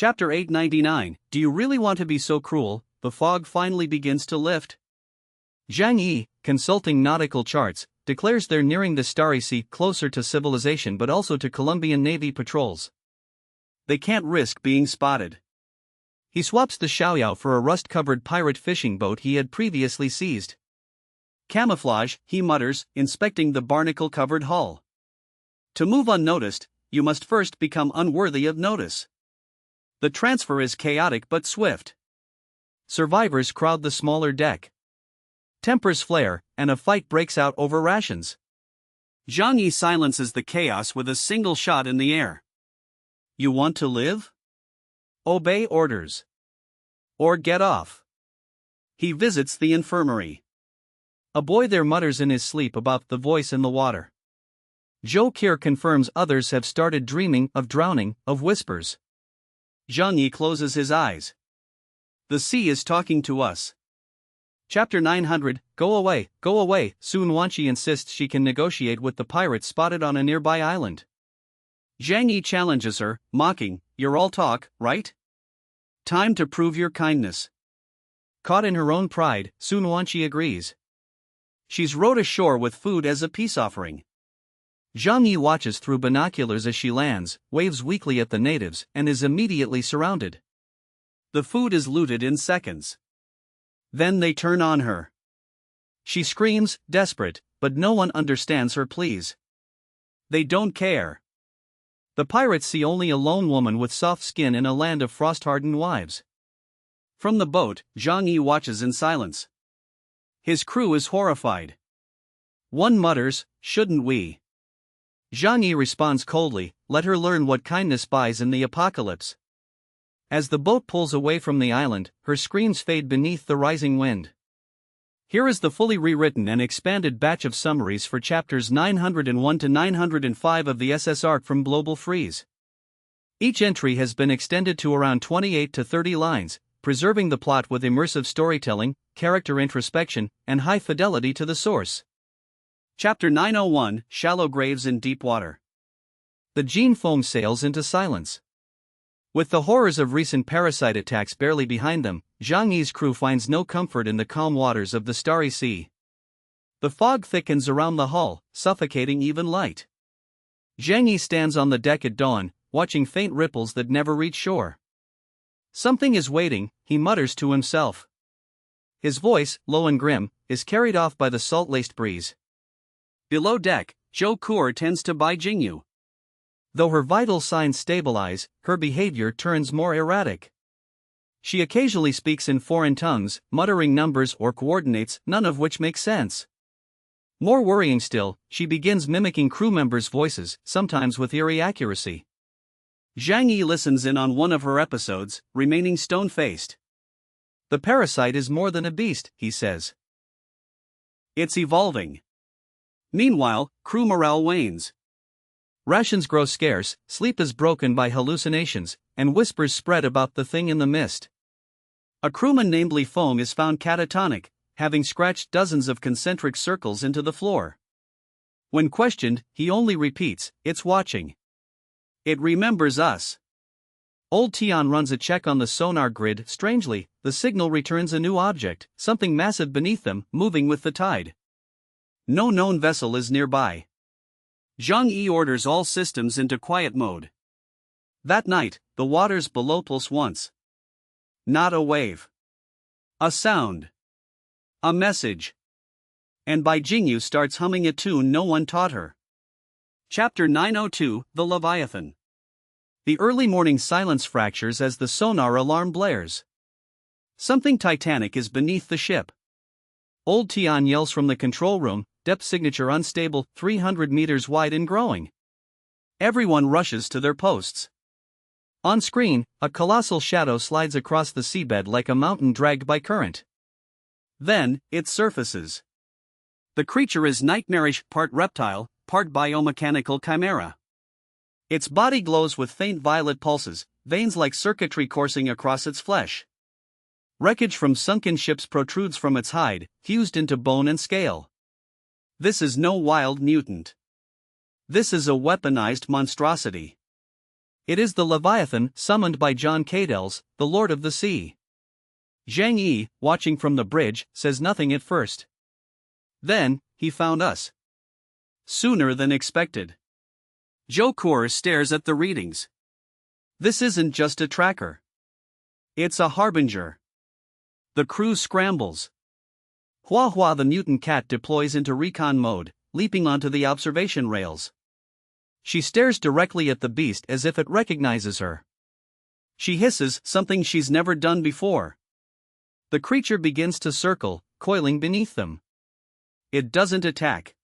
Chapter 899. Do you really want to be so cruel? The fog finally begins to lift. Zhang Yi, consulting nautical charts, declares they're nearing the Starry Sea, closer to civilization but also to Colombian Navy patrols. They can't risk being spotted. He swaps the Xiaoyao for a rust-covered pirate fishing boat he had previously seized. Camouflage, he mutters, inspecting the barnacle-covered hull. To move unnoticed, you must first become unworthy of notice. The transfer is chaotic but swift. Survivors crowd the smaller deck. Tempers flare, and a fight breaks out over rations. Zhang Yi silences the chaos with a single shot in the air. You want to live? Obey orders. Or get off. He visits the infirmary. A boy there mutters in his sleep about the voice in the water. Zhou Qi confirms others have started dreaming of drowning, of whispers. Zhang Yi closes his eyes. The sea is talking to us. Chapter 900. Go away, go away. Sun Wanqi insists she can negotiate with the pirates spotted on a nearby island. Zhang Yi challenges her, mocking, you're all talk, right? Time to prove your kindness. Caught in her own pride, Sun Wanqi agrees. She's rowed ashore with food as a peace offering. Zhang Yi watches through binoculars as she lands, waves weakly at the natives, and is immediately surrounded. The food is looted in seconds. Then they turn on her. She screams, desperate, but no one understands her pleas. They don't care. The pirates see only a lone woman with soft skin in a land of frost-hardened wives. From the boat, Zhang Yi watches in silence. His crew is horrified. One mutters, shouldn't we? Zhang Yi responds coldly, let her learn what kindness buys in the apocalypse. As the boat pulls away from the island, her screams fade beneath the rising wind. Here is the fully rewritten and expanded batch of summaries for chapters 901 to 905 of the SS Ark from Global Freeze. Each entry has been extended to around 28 to 30 lines, preserving the plot with immersive storytelling, character introspection, and high fidelity to the source. Chapter 901. Shallow Graves in Deep Water. The Gene foam sails into silence. With the horrors of recent parasite attacks barely behind them, Zhang Yi's crew finds no comfort in the calm waters of the Starry Sea. The fog thickens around the hull, suffocating even light. Zhang Yi stands on the deck at dawn, watching faint ripples that never reach shore. Something is waiting, he mutters to himself. His voice, low and grim, is carried off by the salt-laced breeze. Below deck, Zhou Qi tends to Bai Jingyu. Though her vital signs stabilize, her behavior turns more erratic. She occasionally speaks in foreign tongues, muttering numbers or coordinates, none of which make sense. More worrying still, she begins mimicking crew members' voices, sometimes with eerie accuracy. Zhang Yi listens in on one of her episodes, remaining stone-faced. The parasite is more than a beast, he says. It's evolving. Meanwhile, crew morale wanes. Rations grow scarce, sleep is broken by hallucinations, and whispers spread about the thing in the mist. A crewman named Li Feng is found catatonic, having scratched dozens of concentric circles into the floor. When questioned, he only repeats, it's watching. It remembers us. Old Tian runs a check on the sonar grid. Strangely, the signal returns a new object, something massive beneath them, moving with the tide. No known vessel is nearby. Zhang Yi orders all systems into quiet mode. That night, the waters below pulse once. Not a wave. A sound. A message. And Bai Jingyu starts humming a tune no one taught her. Chapter 902. The Leviathan. The early morning silence fractures as the sonar alarm blares. Something titanic is beneath the ship. Old Tian yells from the control room, depth signature unstable, 300 meters wide and growing. Everyone rushes to their posts. On screen, a colossal shadow slides across the seabed like a mountain dragged by current. Then, it surfaces. The creature is nightmarish, part reptile, part biomechanical chimera. Its body glows with faint violet pulses, veins like circuitry coursing across its flesh. Wreckage from sunken ships protrudes from its hide, fused into bone and scale. This is no wild mutant. This is a weaponized monstrosity. It is the Leviathan summoned by John Cadels, the Lord of the Sea. Zhang Yi, watching from the bridge, says nothing at first. Then, he found us. Sooner than expected. Zhou Core stares at the readings. This isn't just a tracker. It's a harbinger. The crew scrambles. Hua Hua the mutant cat deploys into recon mode, leaping onto the observation rails. She stares directly at the beast as if it recognizes her. She hisses something she's never done before. The creature begins to circle, coiling beneath them. It doesn't attack.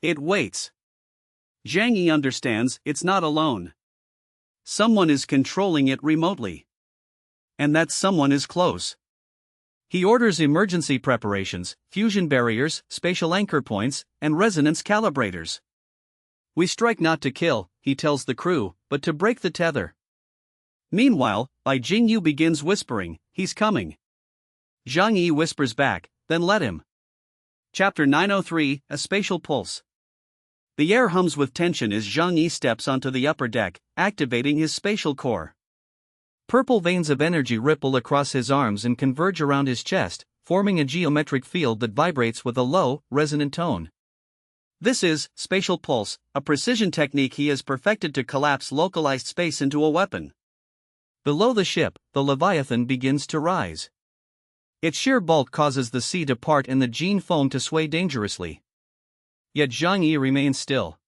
It waits. Zhang Yi understands it's not alone. Someone is controlling it remotely. And that someone is close. He orders emergency preparations, fusion barriers, spatial anchor points, and resonance calibrators. We strike not to kill, he tells the crew, but to break the tether. Meanwhile, Bai Jingyu begins whispering, he's coming. Zhang Yi whispers back, then let him. Chapter 903, A Spatial Pulse. The air hums with tension as Zhang Yi steps onto the upper deck, activating his spatial core. Purple veins of energy ripple across his arms and converge around his chest, forming a geometric field that vibrates with a low, resonant tone. This is spatial pulse, a precision technique he has perfected to collapse localized space into a weapon. Below the ship, the Leviathan begins to rise. Its sheer bulk causes the sea to part and the gene foam to sway dangerously. Yet Zhang Yi remains still.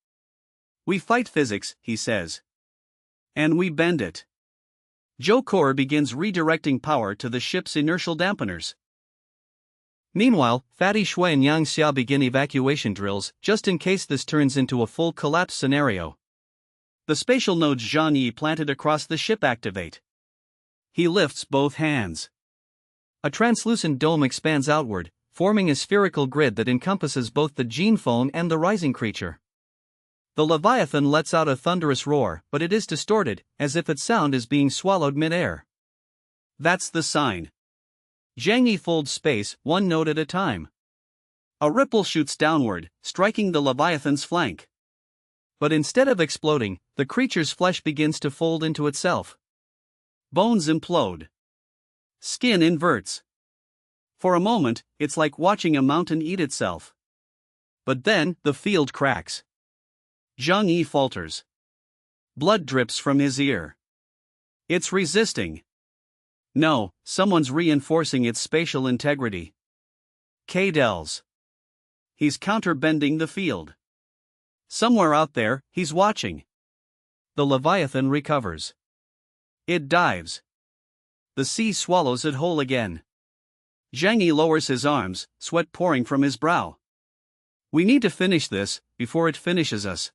We fight physics, he says. And we bend it. Zhou Core begins redirecting power to the ship's inertial dampeners. Meanwhile, Fatty Shui and Yang Xia begin evacuation drills, just in case this turns into a full collapse scenario. The spatial nodes Zhang Yi planted across the ship activate. He lifts both hands. A translucent dome expands outward, forming a spherical grid that encompasses both the gene foam and the rising creature. The Leviathan lets out a thunderous roar, but it is distorted, as if its sound is being swallowed mid-air. That's the sign. Zhang Yi folds space, one node at a time. A ripple shoots downward, striking the Leviathan's flank. But instead of exploding, the creature's flesh begins to fold into itself. Bones implode. Skin inverts. For a moment, it's like watching a mountain eat itself. But then, the field cracks. Zhang Yi falters. Blood drips from his ear. It's resisting. No, someone's reinforcing its spatial integrity. Cadels. He's counterbending the field. Somewhere out there, he's watching. The Leviathan recovers. It dives. The sea swallows it whole again. Zhang Yi lowers his arms, sweat pouring from his brow. We need to finish this, before it finishes us.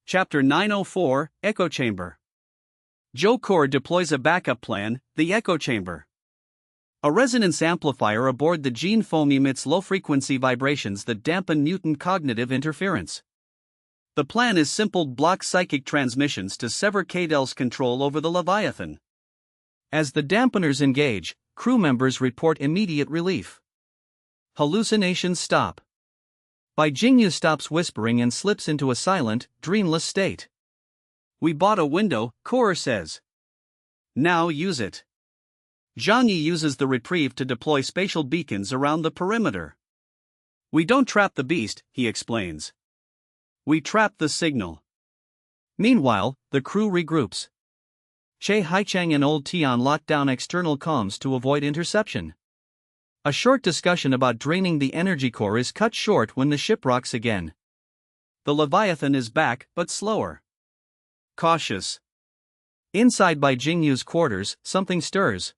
Chapter 904, Echo Chamber. Zhou Core deploys a backup plan, the Echo Chamber. A resonance amplifier aboard the gene foam emits low-frequency vibrations that dampen mutant cognitive interference. The plan is simple: block psychic transmissions to sever Cadel's control over the Leviathan. As the dampeners engage, crew members report immediate relief. Hallucinations stop. Bai Jingyu stops whispering and slips into a silent, dreamless state. We bought a window, Core says. Now use it. Zhang Yi uses the reprieve to deploy spatial beacons around the perimeter. We don't trap the beast, he explains. We trap the signal. Meanwhile, the crew regroups. Che Haichang and Old Tian lock down external comms to avoid interception. A short discussion about draining the energy core is cut short when the ship rocks again. The Leviathan is back, but slower. Cautious. Inside Bai Jingyu's quarters, something stirs.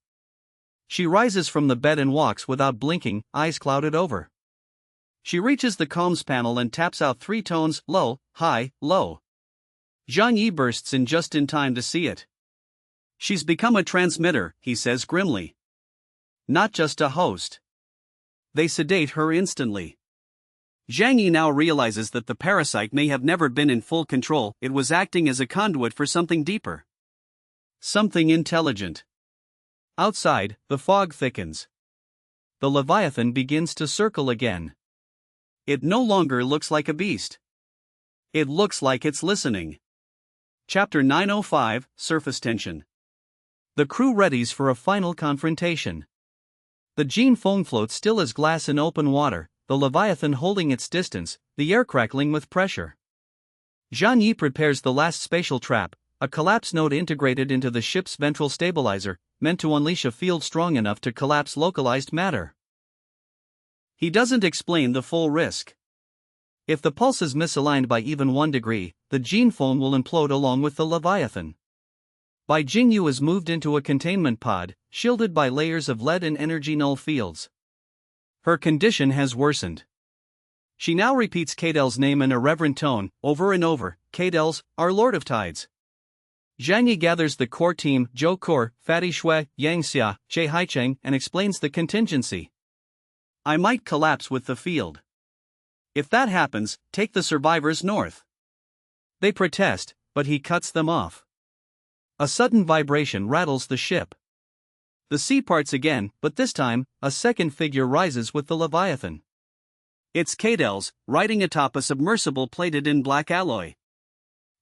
She rises from the bed and walks without blinking, eyes clouded over. She reaches the comms panel and taps out 3 tones: low, high, low. Zhang Yi bursts in just in time to see it. She's become a transmitter, he says grimly. Not just a host. They sedate her instantly. Zhang Yi now realizes that the parasite may have never been in full control, it was acting as a conduit for something deeper. Something intelligent. Outside, the fog thickens. The Leviathan begins to circle again. It no longer looks like a beast. It looks like it's listening. Chapter 905, Surface Tension. The crew readies for a final confrontation. The Jin Feng floats still as glass in open water, the Leviathan holding its distance, the air crackling with pressure. Zhang Yi prepares the last spatial trap, a collapse node integrated into the ship's ventral stabilizer, meant to unleash a field strong enough to collapse localized matter. He doesn't explain the full risk. If the pulse is misaligned by even 1 degree, the Jin Feng will implode along with the Leviathan. Bai Jingyu is moved into a containment pod, shielded by layers of lead and energy null fields. Her condition has worsened. She now repeats Cadel's name in a reverent tone, over and over, Cadel's, our Lord of Tides. Zhang Yi gathers the core team, Zhou Ke, Fatty Shui, Yang Xia, Che Haicheng, and explains the contingency. I might collapse with the field. If that happens, take the survivors north. They protest, but he cuts them off. A sudden vibration rattles the ship. The sea parts again, but this time, a second figure rises with the Leviathan. It's Cadel's, riding atop a submersible plated in black alloy.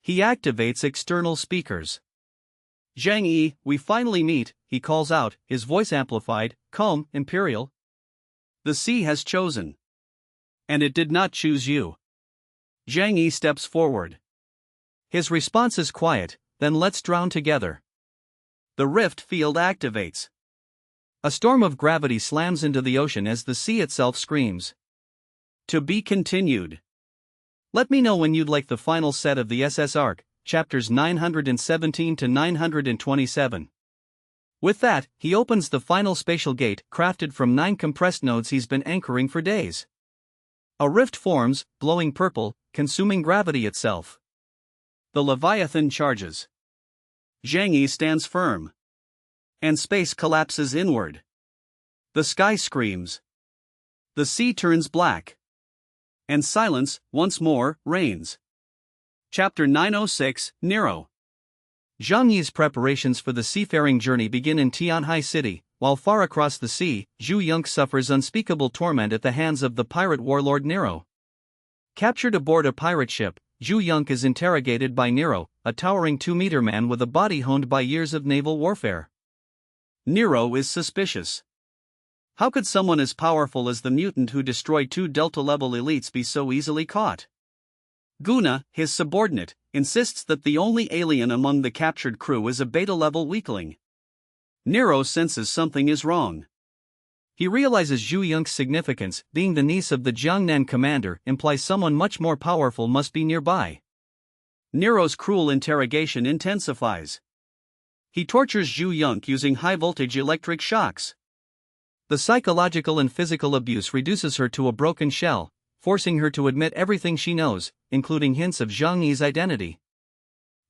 He activates external speakers. Zhang Yi, we finally meet, he calls out, his voice amplified, calm, imperial. The sea has chosen. And it did not choose you. Zhang Yi steps forward. His response is quiet, then let's drown together. The rift field activates. A storm of gravity slams into the ocean as the sea itself screams. To be continued. Let me know when you'd like the final set of the SS Ark, chapters 917 to 927. With that, he opens the final spatial gate, crafted from 9 compressed nodes he's been anchoring for days. A rift forms, glowing purple, consuming gravity itself. The Leviathan charges. Zhang Yi stands firm. And space collapses inward. The sky screams. The sea turns black. And silence, once more, reigns. Chapter 906, Nero. Zhang Yi's preparations for the seafaring journey begin in Tianhai City, while far across the sea, Zhu Yonk suffers unspeakable torment at the hands of the pirate warlord Nero. Captured aboard a pirate ship, Zhu Yonk is interrogated by Nero, a towering 2-meter man with a body honed by years of naval warfare. Nero is suspicious. How could someone as powerful as the mutant who destroyed 2 Delta-level elites be so easily caught? Guna, his subordinate, insists that the only alien among the captured crew is a Beta-level weakling. Nero senses something is wrong. He realizes Zhu Yonk's significance, being the niece of the Jiangnan commander, implies someone much more powerful must be nearby. Nero's cruel interrogation intensifies. He tortures Zhu Yonk using high-voltage electric shocks. The psychological and physical abuse reduces her to a broken shell, forcing her to admit everything she knows, including hints of Zhang Yi's identity.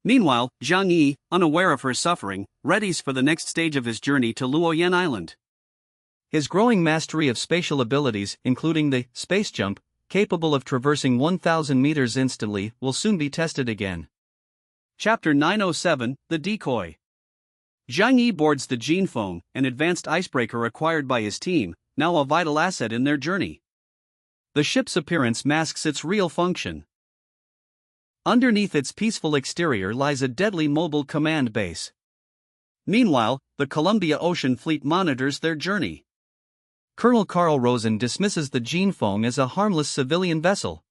Meanwhile, Zhang Yi, unaware of her suffering, readies for the next stage of his journey to Luoyang Island. His growing mastery of spatial abilities, including the space jump, capable of traversing 1,000 meters instantly, will soon be tested again. Chapter 907, The Decoy. Zhang Yi boards the Jin Feng, an advanced icebreaker acquired by his team, now a vital asset in their journey. The ship's appearance masks its real function. Underneath its peaceful exterior lies a deadly mobile command base. Meanwhile, the Columbia Ocean Fleet monitors their journey. Colonel Carl Rosen dismisses the Jin Feng as a harmless civilian vessel.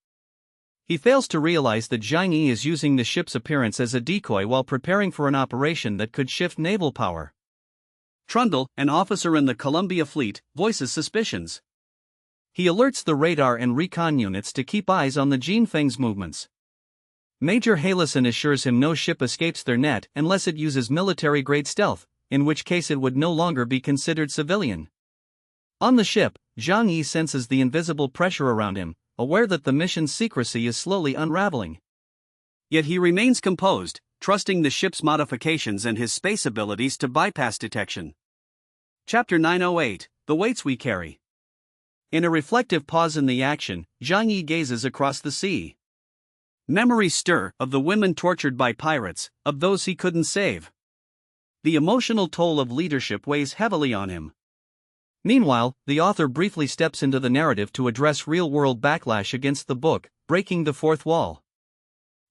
He fails to realize that Zhang Yi is using the ship's appearance as a decoy while preparing for an operation that could shift naval power. Trundle, an officer in the Columbia Fleet, voices suspicions. He alerts the radar and recon units to keep eyes on the Jin Feng's movements. Major Halison assures him no ship escapes their net unless it uses military-grade stealth, in which case it would no longer be considered civilian. On the ship, Zhang Yi senses the invisible pressure around him, aware that the mission's secrecy is slowly unraveling. Yet he remains composed, trusting the ship's modifications and his space abilities to bypass detection. Chapter 908, The Weights We Carry. In a reflective pause in the action, Zhang Yi gazes across the sea. Memories stir, of the women tortured by pirates, of those he couldn't save. The emotional toll of leadership weighs heavily on him. Meanwhile, the author briefly steps into the narrative to address real-world backlash against the book, Breaking the Fourth Wall.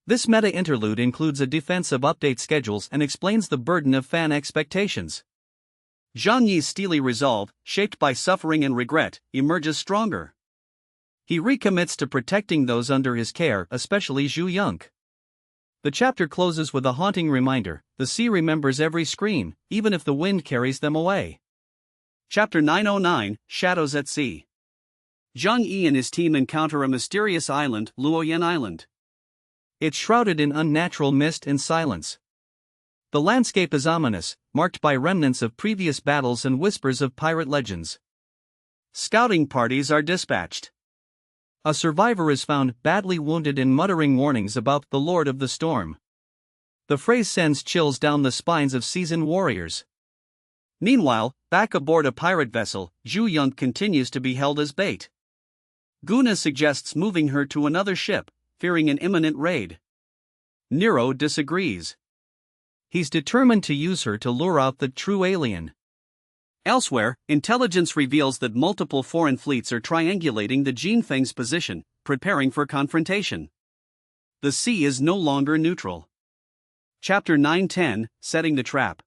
This meta-interlude includes a defense of update schedules and explains the burden of fan expectations. Zhang Yi's steely resolve, shaped by suffering and regret, emerges stronger. He recommits to protecting those under his care, especially Zhu Yonk. The chapter closes with a haunting reminder: the sea remembers every scream, even if the wind carries them away. Chapter 909, Shadows at Sea. Zhang Yi and his team encounter a mysterious island, Luoyan Island. It's shrouded in unnatural mist and silence. The landscape is ominous, marked by remnants of previous battles and whispers of pirate legends. Scouting parties are dispatched. A survivor is found, badly wounded and muttering warnings about the Lord of the Storm. The phrase sends chills down the spines of seasoned warriors. Meanwhile, back aboard a pirate vessel, Zhu Yonk continues to be held as bait. Guna suggests moving her to another ship, fearing an imminent raid. Nero disagrees. He's determined to use her to lure out the true alien. Elsewhere, intelligence reveals that multiple foreign fleets are triangulating the Jinfeng's position, preparing for confrontation. The sea is no longer neutral. Chapter 910, Setting the Trap.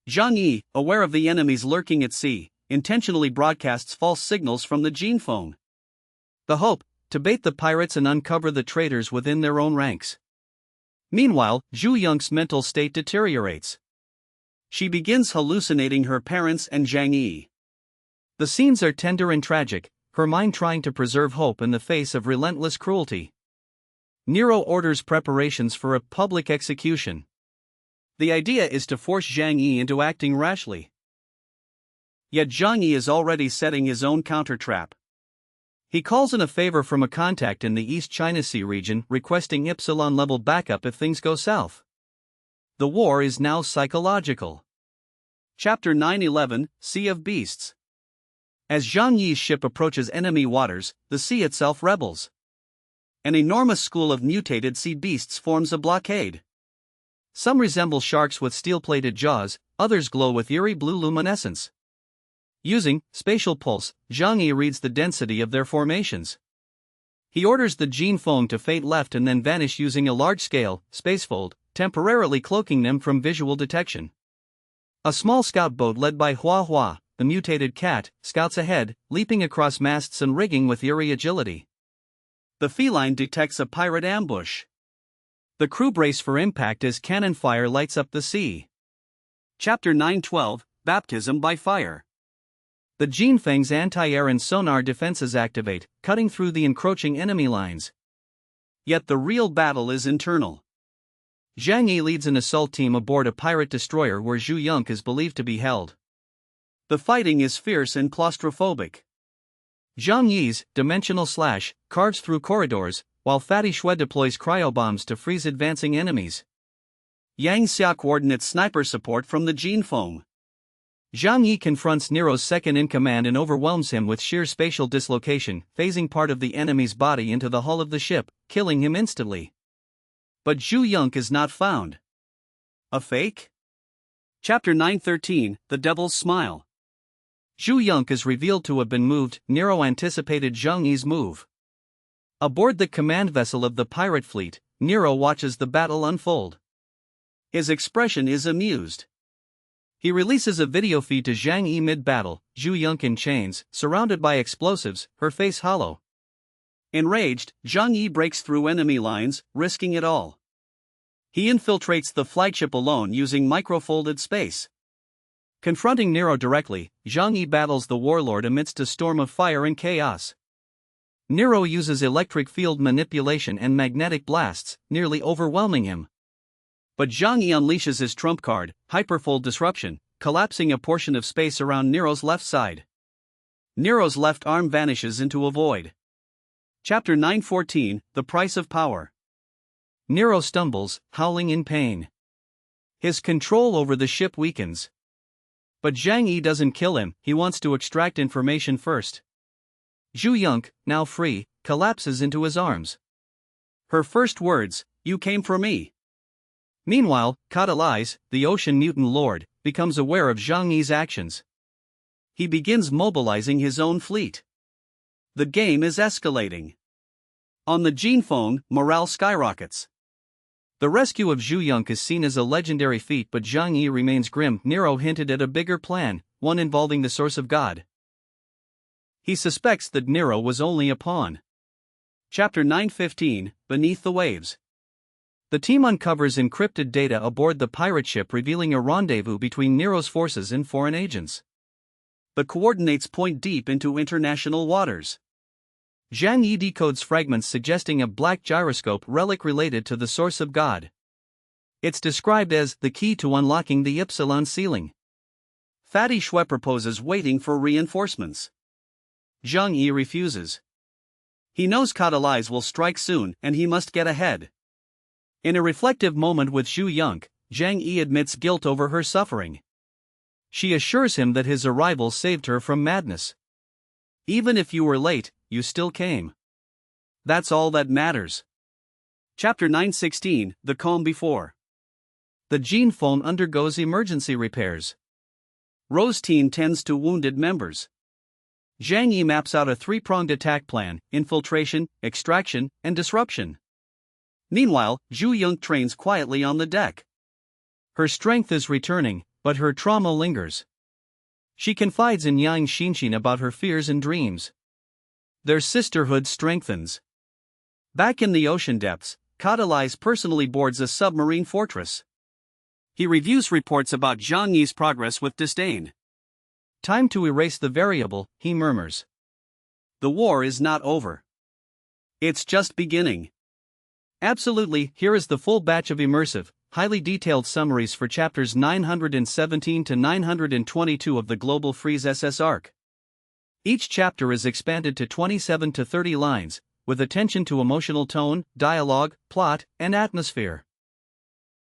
Zhang Yi, aware of the enemies lurking at sea, intentionally broadcasts false signals from the Jinfeng. The hope: to bait the pirates and uncover the traitors within their own ranks. Meanwhile, Zhu Yonk's mental state deteriorates. She begins hallucinating her parents and Zhang Yi. The scenes are tender and tragic, her mind trying to preserve hope in the face of relentless cruelty. Nero orders preparations for a public execution. The idea is to force Zhang Yi into acting rashly. Yet Zhang Yi is already setting his own counter-trap. He calls in a favor from a contact in the East China Sea region, requesting Epsilon-level backup if things go south. The war is now psychological. Chapter 911, Sea of Beasts. As Zhang Yi's ship approaches enemy waters, the sea itself rebels. An enormous school of mutated sea beasts forms a blockade. Some resemble sharks with steel-plated jaws, others glow with eerie blue luminescence. Using spatial pulse, Zhang Yi reads the density of their formations. He orders the Jinfeng to fade left and then vanish using a large-scale spacefold, temporarily cloaking them from visual detection. A small scout boat led by Hua Hua, the mutated cat, scouts ahead, leaping across masts and rigging with eerie agility. The feline detects a pirate ambush. The crew brace for impact as cannon fire lights up the sea. Chapter 912, Baptism by Fire. The Jinfeng's anti-air and sonar defenses activate, cutting through the encroaching enemy lines. Yet the real battle is internal. Zhang Yi leads an assault team aboard a pirate destroyer where Zhu Yonk is believed to be held. The fighting is fierce and claustrophobic. Zhang Yi's dimensional slash carves through corridors, while Fatty Shui deploys cryobombs to freeze advancing enemies. Yang Xia coordinates sniper support from the Jinfeng. Zhang Yi confronts Nero's second-in-command and overwhelms him with sheer spatial dislocation, phasing part of the enemy's body into the hull of the ship, killing him instantly. But Zhu Yonk is not found. A fake? Chapter 913, The Devil's Smile. Zhu Yonk is revealed to have been moved. Nero anticipated Zhang Yi's move. Aboard the command vessel of the pirate fleet, Nero watches the battle unfold. His expression is amused. He releases a video feed to Zhang Yi mid-battle, Zhu Yonk in chains, surrounded by explosives, her face hollow. Enraged, Zhang Yi breaks through enemy lines, risking it all. He infiltrates the flightship alone using microfolded space. Confronting Nero directly, Zhang Yi battles the warlord amidst a storm of fire and chaos. Nero uses electric field manipulation and magnetic blasts, nearly overwhelming him. But Zhang Yi unleashes his trump card, Hyperfold Disruption, collapsing a portion of space around Nero's left side. Nero's left arm vanishes into a void. Chapter 914, The Price of Power. Nero stumbles, howling in pain. His control over the ship weakens. But Zhang Yi doesn't kill him, he wants to extract information first. Zhu Yonk, now free, collapses into his arms. Her first words: "You came for me." Meanwhile, Katalais, the ocean mutant lord, becomes aware of Zhang Yi's actions. He begins mobilizing his own fleet. The game is escalating. On the Jinfeng, morale skyrockets. The rescue of Zhu Yonk is seen as a legendary feat, but Zhang Yi remains grim. Nero hinted at a bigger plan, one involving the source of God. He suspects that Nero was only a pawn. Chapter 9:15, Beneath the Waves. The team uncovers encrypted data aboard the pirate ship revealing a rendezvous between Nero's forces and foreign agents. The coordinates point deep into international waters. Zhang Yi decodes fragments suggesting a black gyroscope relic related to the source of God. It's described as the key to unlocking the Ypsilon ceiling. Fatty Shui proposes waiting for reinforcements. Zhang Yi refuses. He knows Catalyze will strike soon and he must get ahead. In a reflective moment with Zhu Yonk, Zhang Yi admits guilt over her suffering. She assures him that his arrival saved her from madness. Even if you were late, you still came. That's all that matters. Chapter 9:16, The Calm Before. The Gene phone undergoes emergency repairs. Rose Teen tends to wounded members. Zhang Yi maps out a three-pronged attack plan: infiltration, extraction, and disruption. Meanwhile, Zhu Yonk trains quietly on the deck. Her strength is returning, but her trauma lingers. She confides in Yang Xinxin about her fears and dreams. Their sisterhood strengthens. Back in the ocean depths, Catalyze personally boards a submarine fortress. He reviews reports about Zhang Yi's progress with disdain. Time to erase the variable, he murmurs. The war is not over. It's just beginning. Absolutely, here is the full batch of immersive, highly detailed summaries for chapters 917 to 922 of the Global Freeze SS arc. Each chapter is expanded to 27 to 30 lines, with attention to emotional tone, dialogue, plot, and atmosphere.